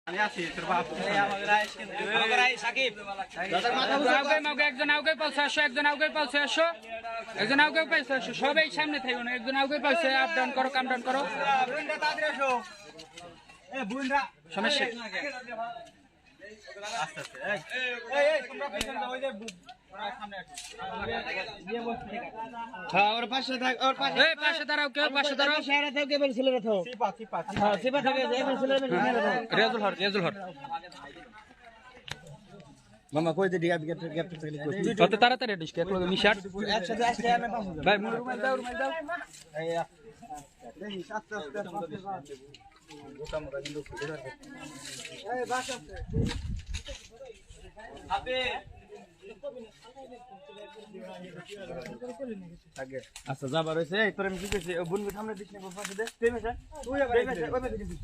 আমি আছি তোর বাপ আমাদের আই সাকিব একজন আউগে পালছে 100 একজন আউগে পালছে 100 একজন আউগে পালছে 100 সবাই সামনে থাকো না একজন আউগে পালছে আপ ডাউন করো কাম ডাউন করো বুইন্ডা তাড়াতাড়ি এসো এ বুইন্ডা সমস্যা আস্তে আস্তে এই তোমরা পেছনে যাও ওই যে সামনে আসো দিয়ে বসতে হ্যাঁ ওর পাশে থাক ওর পাশে এই পাশে দাঁড়াও কেউ পাশে দাঁড়াও শেয়ারে থাক কেবল ছেলে রাখো সিপা হ্যাঁ সিপা থাকে এমন ছেলে রেজুল হর মামা কই দে গ্যাপ থেকে কই যত তাড়াতাড়ি ডিশ কে লগে মিশাট একসাথে আসলে আমি পাবো ভাই রুমাল দাও এই দেখি আস্তে আস্তে গোটা মোটা কিন্তু এই বাস আছে আপে আগে আচ্ছা যাবার হইছে এই তোর আমি কি কইছি বন্ধু সামনে দিছ না পাশে দে তুই মেশা তুই আবার ওই মেশা দিছিস